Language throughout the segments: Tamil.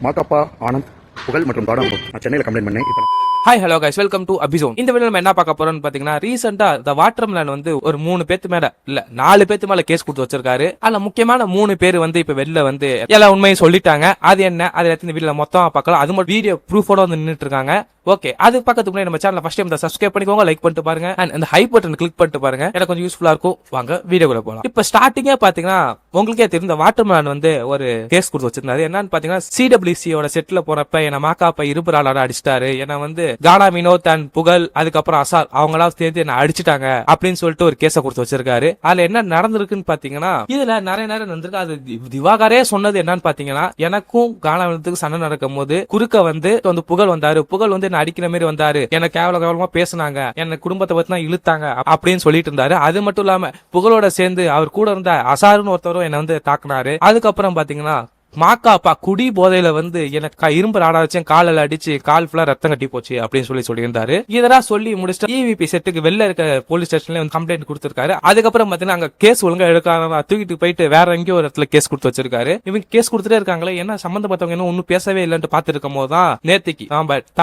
மாக்காப்பா ஆனந்த் புகழ் மற்றும் காடம் நான் சென்னையில் கம்ப்ளைண்ட் பண்ணேன். இப்போ hi hello guys, welcome to அபிசோன். இந்த வீடியோ நம்ம என்ன பார்க்க போறோம்னு பாத்தீங்கன்னா, ரீசெண்டா இந்த வாட்டர்மெலன் வந்து ஒரு 3 பேத்து மேல இல்ல 4 பேத்து மேல கேஸ் கொடுத்து வச்சிருக்காரு. அதுல முக்கியமான 3 பேர் வந்து இப்ப வெளில வந்து எல்லா உண்மையும் சொல்லிட்டாங்க. அது என்ன அது இந்த வீடியோல மொத்தமா பார்க்கலாம். அது மட்டும் வீடியோ ப்ரூஃபோட வந்து நின்னுட்டு இருக்காங்க. ஓகே, அது பக்கத்துக்கு முன்னாடி நம்ம சேனலை ஃபர்ஸ்ட் டைம் சப்ஸ்கிரைப் பண்ணிக்கோங்க, லைக் பண்ணிட்டு பாருங்க, அண்ட் அந்த ஹை பட்டன் கிளிக் பண்ணிட்டு பாருங்க. எனக்கு கொஞ்சம் யூஸ்ஃபுல்லா இருக்கும். வாங்க வீடியோக்குள்ள போலாம். இப்ப ஸ்டார்டிங்கே பாத்தீங்கன்னா உங்களுக்கே தெரிந்த வாட்டர்மெலன் வந்து ஒரு கேஸ் கொடுத்து வச்சிருந்தாரு. என்னன்னு பாத்தீங்கன்னா, சிடபிள்யூசியோட செட்ல போறப்ப என்ன மாக்காப்ப இருபுறாளோட அடிச்சிட்டாரு, என்ன வந்து கானா வினோத் அண்ட் புகழ் அதுக்கப்புறம் அசார் அவங்களாம் சேர்ந்து என்ன அடிச்சிட்டாங்க அப்படின்னு சொல்லிட்டு ஒரு கேஸ கொடுத்து வச்சிருக்காரு. அதுல என்ன நடந்திருக்குன்னு பாத்தீங்கன்னா, இதுல நிறைய நடந்திருக்கு. அது திவாகரே சொன்னது என்னன்னு பாத்தீங்கன்னா, எனக்கும் கானா வினோத்துக்கு சண்டை நடக்கும் போது குறுக்க வந்து புகழ் வந்தாரு. புகழ் வந்து அடிக்கிற மாதிரி வந்தாரு, என்ன கேவலமா பேசினாங்க, என்ன குடும்பத்தை பத்தி இழுத்தாங்க அப்படின்னு சொல்லிட்டு இருந்தாரு. அது மட்டும் இல்லாம புகழோட சேர்ந்து அவர் கூட இருந்த அசாருன்னு ஒருத்தரும் என்ன வந்து தாக்குனாரு. அதுக்கப்புறம் பாத்தீங்கன்னா மாக்காப்பா குடி போதையில வந்து எனக்கு இரும்பு ராடா வச்சு காலில் அடிச்சு கால் ஃபுல்லா ரத்தம் கட்டி போச்சு அப்படின்னு சொல்லியிருந்தாரு. இதெல்லாம் சொல்லி முடிச்சுட்டு இவிபி செட்டுக்கு வெளில இருக்க போலீஸ் ஸ்டேஷன்ல வந்து கம்ப்ளைண்ட் கொடுத்திருக்காரு. அதுக்கப்புறம் பாத்தீங்கன்னா அங்க கேஸ் ஒழுங்கா எடுக்காம தூக்கிட்டு போயிட்டு வேற எங்கேயோ ஒரு இடத்துல கேஸ் கொடுத்து வச்சிருக்காரு. இவங்க கேஸ் கொடுத்துட்டே இருக்காங்களே, என்ன சம்பந்தப்பட்டவங்க இன்னும் ஒன்னும் பேசவே இல்லைன்னு பாத்துருக்கும் போதுதான் நேத்திக்கு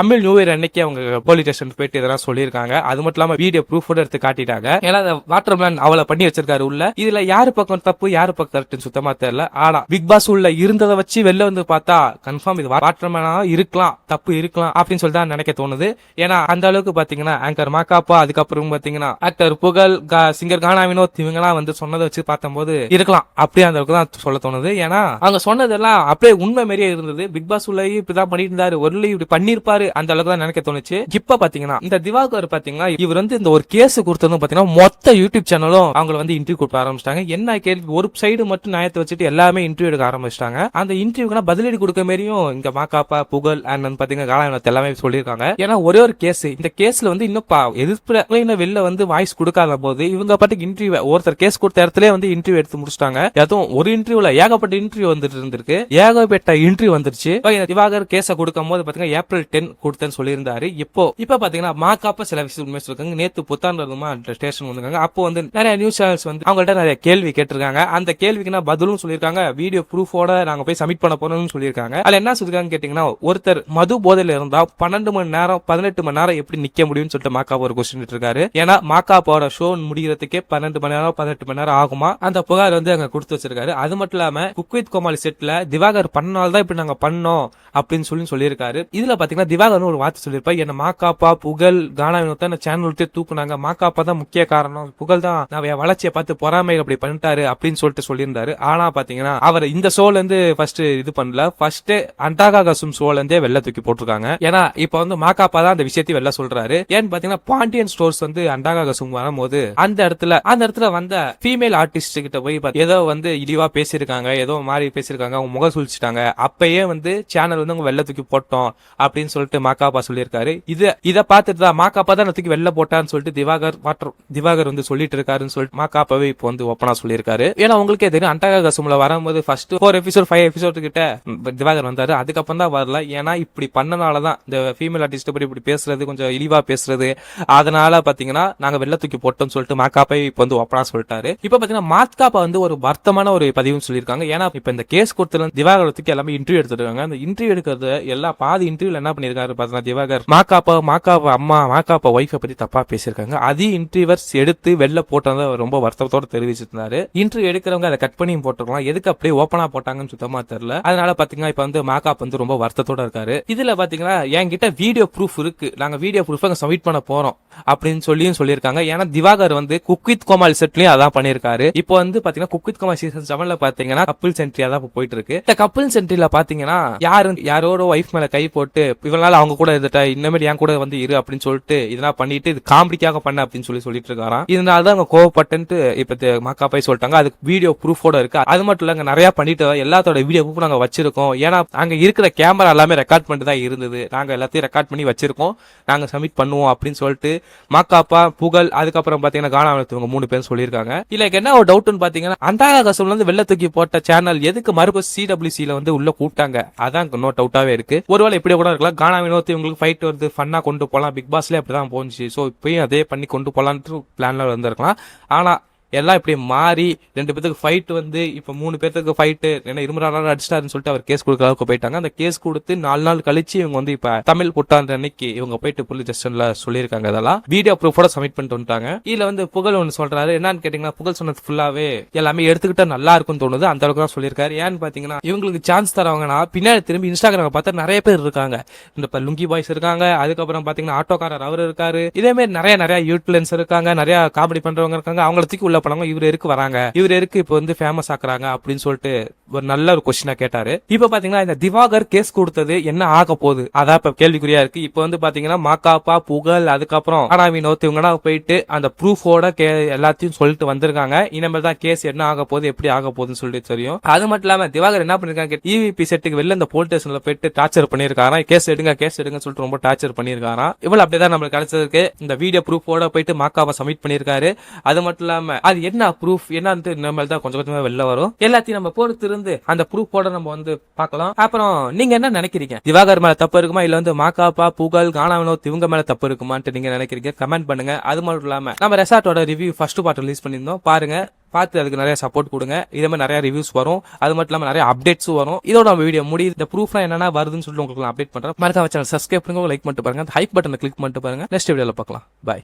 தமிழ் நியூ இயர் அன்னைக்கு அவங்க போலீஸ் ஸ்டேஷன் போயிட்டு இதெல்லாம் சொல்லியிருக்காங்க. அது மட்டும் இல்லாம வீடியோ ப்ரூஃபோட எடுத்து காட்டிட்டாங்க. ஏன்னா வாட்டர்மேன் அவளை பண்ணி வச்சிருக்காரு உள்ள. இதுல யாரு பக்கம் தப்பு யாரு பக்கம் கரெக்ட்னு சுத்தமா தெரியல. ஆனா பிக் பாஸ் உள்ள இருந்ததை வச்சு வெளில வந்து பார்த்தா கன்ஃபார்ம் இது வாட்டர்மேனா இருக்கலாம், தப்பு இருக்கலாம் அப்படின்னு சொல்லி தான் நினைக்க தோணுது. ஏன்னா அந்த அளவுக்கு பாத்தீங்கன்னா ஆங்கர் மாக்காப்பா, அதுக்கப்புறம் பாத்தீங்கன்னா ஆக்டர் புகழ், சிங்கர் கானா வினோத் இவங்கலாம் வந்து சொன்னதை வச்சு பார்த்தம்போது இருக்கலாம் அப்படியே அந்த அளவுக்கு தான் சொல்ல தோணுது. ஏன்னா அவங்க சொன்னதெல்லாம் அப்படியே உண்மை மாதிரியே இருந்தது. பிக் பாஸ் உள்ள இப்படிதான் பண்ணிட்டு இருந்தாரு, ஒரு இப்படி பண்ணிருப்பாரு அந்த அளவுக்கு தான் நினைக்க தோணுச்சு. இப்ப பாத்தீங்கன்னா இந்த திவாகர் பாத்தீங்கன்னா இவர் வந்து இந்த ஒரு கேஸ் கொடுத்ததும் பாத்தீங்கன்னா மொத்த யூடியூப் சேனலும் அவங்க வந்து இன்டர்வியூ கொடுக்க ஆரம்பிச்சிட்டாங்க. என்ன கேள்வி ஒரு சைடு மட்டும் நியாயத்தை வச்சுட்டு எல்லாமே இன்டர்வியூ எடுக்க ஆரம்பிச்சிட்டாங்க. அந்த இன்டர்வியூக்கு பதிலடி கொடுக்க மாதிரியும் இங்க மாக்காப்பா புகழ் அண்ட் பாத்தீங்கன்னா கானா எல்லாமே சொல்லியிருக்காங்க. ஏன்னா ஒரே ஒரு கேஸ், இந்த கேஸ்ல வந்து இன்னும் எதிர்ப்பு வெளில வந்து வாய்ஸ் கொடுக்காத போது இவங்க பாட்டுக்கு இன்டர்வியூ ஒருத்தர் கேஸ் கொடுத்த இடத்துல வந்து இன்டர்வியூ எடுத்து முடிச்சிட்டாங்க. அதுவும் ஒரு இன்டர்வியூல ஏகப்பட்ட இன்டர்வியூ வந்துட்டு இருந்திருக்கு, ஏகப்பட்ட இன்டர்வியூ வந்துருச்சு. திவாகர் கேஸ கொடுக்கும் போது பாத்தீங்கன்னா ஏப்ரல் 10 கொடுத்தேன்னு சொல்லியிருந்தாரு. இப்ப பாத்தீங்கன்னா மாக்காப்பா சில விஷயம் உண்மை சொல்லிருக்காங்க. நேத்து புத்தாண்டமா ஸ்டேஷன் வந்திருக்காங்க. அப்போ வந்து நிறைய நியூஸ் சேனல்ஸ் வந்து அவங்கள்ட்ட நிறைய கேள்வி கேட்டிருக்காங்க. அந்த கேள்விக்கு நான் பதிலும் சொல்லியிருக்காங்க. வீடியோ ப்ரூஃபோட நாங்க போய் சப்மிட் பண்ண போறோம்னு சொல்லியிருக்காங்க. அதுல என்ன சொல்லிருக்காங்க கேட்டீங்கன்னா, ஒருத்தர் மது போதையில இருந்தா 12 மணி நேரம் 18 மணி நேரம் எப்படி நிக்க முடியும்னு சொல்லிட்டு மாக்காப்பா ஒரு கொஸ்டின் இருக்காரு. ஏன்னா மாக்காப்பாவோட ஷோ முடிகிறதுக்கே 12 மணி நேரம் 18 மணி நேரம் ஆகுமா, அந்த புகார் வந்து அங்க கொடுத்து வச்சிருக்காரு. அது மட்டும் இல்லாம குக் வித் கோமாளி செட்ல திவாகர் பண்ணனால தான் இப்படி நாங்க பண்ணோம் அப்படின்னு சொல்லியிருக்காரு. இதுல பாத்தீங்கன்னா திவாகர் ஒரு வார்த்தை சொல்லியிருப்பா, என்ன மாக்காப்பா புகழ் கானா வினோத் தான் சேனல் விட்டு தூக்குனாங்க, மாக்காப்பா தான் முக்கிய காரணம், புகழ் தான் நான் வளர்ச்சியை பார்த்து பொறாமையில் அப்படி பண்ணிட்டாரு அப்படின்னு சொல்லிட்டு சொல்லியிருந்தாரு. ஆனா பாத்தீங்கன்னா அவர் இந்த ஷோல இருந்து ஃபர்ஸ்ட் இது பண்ணல, ஃபர்ஸ்ட் அண்டாகாகசும் ஷோல இருந்தே வெள்ள தூக்கி போட்டிருக்காங்க. ஏன்னா இப்ப வந்து மாக்காப்பா தான் அந்த விஷயத்தை வெள்ள சொல்றாரு. ஏன்னு பாத்தீங்கன்னா பாண்டியன் ஸ்டோர்ஸ் வந்து அண்டாகாகசும் வரும்போது அந்த இடத்துல வந்த ஃபீமேல் ஆர்டிஸ்ட் கிட்ட போய் ஏதோ வந்து இழிவா பேசியிருக்காங்க, ஏதோ மாறி பேசியிருக்காங்க, அவங்க முகம் சுழிச்சிட்டாங்க. அப்பயே வந்து சேனல் வந்து அவங்க வெள்ள தூக்கி போட்டோம் அப்படின்னு சொல்லிட்டு மாக்காப்பா சொல்லியிருக்காரு. இதை பார்த்துட்டு தான் மாக்காப்பா தான் தூக்கி வெள்ள போட்டான்னு சொல்லிட்டு திவாகர் வந்து சொல்லிட்டு இருக்காருன்னு சொல்லிட்டு மாக்காப்பாவே இப்போ வந்து ஓப்பனா சொல்லியிருக்காரு. ஏன்னா உங்களுக்கே தெரியும் அண்டாகாகசும்ல வரும்போது ஃபர்ஸ்ட் 4 எபிசோட் 5 எபிசோட் கிட்ட திவாகர் வந்தாரு, அதுக்கப்புறம் தான் வரல. ஏன்னா இப்படி பண்ணனாலதான் இந்த ஃபீமேல் ஆர்டிஸ்ட் பத்தி இப்படி பேசுறது, கொஞ்சம் இழிவா பேசுறது, அதனால பாத்தீங்கன்னா நாங்க வெள்ள தூக்கி போட்டோம்னு சொல்லிட்டு மாக்காப்பா இப்ப வந்து ஓப்பனா சொல்லிட்டாரு. இப்ப பாத்தீங்கன்னா மாக்காப்பா வந்து ஒரு வருத்தமான ஒரு பதிவுன்னு சொல்லியிருக்காங்க. ஏன்னா இப்ப இந்த கேஸ் கொடுத்தது திவாகர் தூக்கி எல்லாமே இன்டர்வியூ எடுத்துருக்காங்க. அந்த இன்டர்வியூ எடுக்கிறது எல்லாம் பாதி இன்டர்வியூல என்ன பண்ணிருக்காரு பாத்தீங்கன்னா திவாகர் மாக்காப்பா அம்மா மாக்காப்பா ஒய்ஃபை பத்தி தப்பா பேசியிருக்காங்க. அதையும் இன்டர்வியூவர்ஸ் எடுத்து வெளில போட்டதை ரொம்ப வருத்தத்தோட தெரிவிச்சிருந்தாரு. இன்டர்வியூ எடுக்கிறவங்க அதை கட் பண்ணியும் போட்டுருக்கலாம், எதுக்கு அப்படியே ஓப்பனா போட்டாங்கன்னு சுத்தமா தெரியல. அதனால பாத்தீங்கன்னா இப்ப வந்து மாக்காப் வந்து ரொம்ப வருத்தத்தோட இருக்காரு. இதுல பாத்தீங்கன்னா என்கிட்ட வீடியோ ப்ரூஃப் இருக்கு, நாங்க வீடியோ ப்ரூஃப் சப்மிட் பண்ண போறோம் அப்படின்னு சொல்லியிருக்காங்க. ஏன்னா திவாகர் வந்து குக் வித் கோமாளி செட்லயும் அதான் பண்ணிருக்காரு. இப்போ வந்து பாத்தீங்கன்னா குக் வித் கோமாளி சீசன் 7ல பாத்தீங்கன்னா கப்பிள் சென்ட்ரியா தான் போயிட்டு இருக்கு. இந்த கப்பிள் சென்ட்ரில பாத்தீங்கன்னா யாரோட ஒய்ஃப் மேல கை போட்டு இவனால அவங்க கூட இருந்துட்டா இன்னமே என் கூட வந்து இரு அப்படின்னு சொல்லிட்டு இதெல்லாம் பண்ணிட்டு இது காமெடிக்காக பண்ண அப்படின்னு சொல்லிட்டு இருக்காராம். இதனாலதான் அவங்க கோவப்பட்டு இப்ப மாக்காப்பாய் சொல்லிட்டாங்க. அதுக்கு வீடியோ ப்ரூஃபோட இருக்கு. அது மட்டும் இல்ல நிறைய பண்ணிட்டு எல்லாத்தோட வீடியோ ப்ரூஃப் நாங்க வச்சிருக்கோம். ஏன்னா அங்க இருக்கிற கேமரா எல்லாமே ரெக்கார்ட் பண்ணிட்டு தான் இருந்தது, நாங்க எல்லாத்தையும் ரெக்கார்ட் பண்ணி வச்சிருக்கோம், நாங்க சப்மிட் பண்ணுவோம் அப்படின்னு சொல்லிட்டு மாக்காப்பா புகழ் அதுக்கப்புறம் பாத்தீங்கன்னா கானா வினோத் இவங்க 3 பேரும் சொல்லியிருக்காங்க. இல்ல என்ன ஒரு டவுட்னு பாத்தீங்கன்னா அண்டாகாகசும்ல இருந்து வெள்ள தூக்கி போட்ட சேனல் எதுக்கு மறுபடியும் சிடபிள்யூசில வந்து உள்ள கூப்பிட்டாங்க, அதான் நோ டவுட்டாவே இருக்கு. ஒருவேளை இப்படி கூட இருக்கலாம், கானா வினோத் இவங்களுக்கு ஃபைட் வந்து ஃபன்னா கொண்டு போலாம், பிக் பாஸ்ல அப்படிதான் போச்சு, சோ இப்பயும் அதே பண்ணி கொண்டு போலான்னு பிளான்ல இருந்திருக்கலாம். ஆனா எல்லாம் இப்படி மாறி 2 பேத்துக்கு ஃபைட் வந்து இப்ப 3 பேத்துக்கு ஃபைட் ஏன்னா இருமுறாரு அடிச்சிட்டாருன்னு சொல்லிட்டு அவர் கேஸ் கொடுக்க அளவுக்கு போயிட்டாங்க. அந்த கேஸ் கொடுத்து 4 நாள் கழிச்சு இவங்க வந்து இப்ப தமிழ் புத்தாண்டு அன்னைக்கு இவங்க போயிட்டு போலீஸ் ஸ்டேஷன்ல சொல்லியிருக்காங்க. இதெல்லாம் வீடியோ ப்ரூஃபோட சப்மிட் பண்ணிட்டு வந்துட்டாங்க. இதுல வந்து புகழ் ஒன்னு சொல்றாரு. என்னன்னு கேட்டீங்கன்னா புகழ் சொன்னது ஃபுல்லாவே எல்லாமே எடுத்துக்கிட்டா நல்லா இருக்கும்னு தோணுது. அந்த அளவுக்கு தான் சொல்லியிருக்காரு. ஏன்னு பாத்தீங்கன்னா இவங்களுக்கு சான்ஸ் தரவங்கன்னா பின்னாடி திரும்பி இன்ஸ்டாகிராம் பார்த்தா நிறைய பேர் இருக்காங்க. இந்த லுங்கி பாய்ஸ் இருக்காங்க, அதுக்கப்புறம் பாத்தீங்கன்னா ஆட்டோக்காரர் அவர் இருக்காரு, இதே மாதிரி நிறைய யூட்லன்ஸ் இருக்காங்க, நிறைய காமெடி பண்றவங்க இருக்காங்க. அவங்கள தூக்கி உள்ள போனாங்க, இவர் எருக்கு வராங்க, இவர் எருக்கு இப்ப வந்து ஃபேமஸ் ஆக்குறாங்க அப்படின்னு சொல்லிட்டு ஒரு நல்ல ஒரு கொஸ்டினா கேட்டாரு. இப்ப பாத்தீங்கன்னா இந்த திவாகர் கேஸ் கொடுத்தது என்ன ஆக போகுது அதான் இப்ப கேள்விக்குறியா இருக்கு. இப்ப வந்து பாத்தீங்கன்னா மாக்காப்பா புகழ் அதுக்கப்புறம் ஆனா வினோத் இவங்க போயிட்டு அந்த ப்ரூஃபோட எல்லாத்தையும் சொல்லிட்டு வந்திருக்காங்க. இனிமேல் தான் கேஸ் என்ன ஆக போகுது எப்படி ஆக போகுதுன்னு சொல்லிட்டு தெரியும். அது மட்டும் இல்லாம திவாகர் என்ன பண்ணிருக்காங்க, இவிபி செட்டுக்கு வெளில இந்த போலீஸ் ஸ்டேஷன்ல போயிட்டு டார்ச்சர் பண்ணிருக்காராம். கேஸ் எடுங்க சொல்லிட்டு ரொம்ப டார்ச்சர் பண்ணிருக்காராம். இவ்வளவு அப்படிதான் நம்மளுக்கு கிடைச்சதுக்கு இந்த வீடியோ ப்ரூஃபோட போயிட்டு மாக்காவை சப்மிட் பண்ணிருக்காரு. அது மட்டும் இல்லாம அது என்ன ப்ரூஃப் என்னன்னு இனிமேல் தான் கொஞ்சம் கொஞ்சமா வெளில வரும். எல்லாத்தையும் நம்ம பொறுத்து இருந்து அந்த ப்ரூஃபோட நம்ம வந்து பார்க்கலாம். அப்புறம் நீங்க என்ன நினைக்கிறீங்க, திவாகர் மேல தப்பு இருக்குமா இல்ல வந்து மாக்காப்பா புகழ் கானா வினோத் இவங்க மேல தப்பு இருக்குமான்னு நீங்க நினைக்கிறீங்க கமெண்ட் பண்ணுங்க. அது மட்டும் இல்லாம நம்ம ரெசார்ட்டோட ரிவ்யூ ஃபர்ஸ்ட் பார்ட் ரிலீஸ் பண்ணியிருந்தோம், பாருங்க, பார்த்து அதுக்கு நிறைய சப்போர்ட் கொடுங்க. இதே மாதிரி நிறைய ரிவ்யூஸ் வரும், அது மட்டும் இல்லாம நிறைய அப்டேட்ஸும் வரும். இதோட நம்ம வீடியோ முடியுது. இந்த ப்ரூஃப்லாம் என்னன்னா வருதுன்னு சொல்லிட்டு உங்களுக்கு அப்டேட் பண்றேன். மறக்காம சேனல் சப்ஸ்கிரைப் பண்ணுங்க, லைக் பண்ணிட்டு பாருங்க, ஹைப் பட்டனை கிளிக் பண்ணிட்டு பாருங்க. நெக்ஸ்ட் வீடியோல பார்க்கலாம். பை.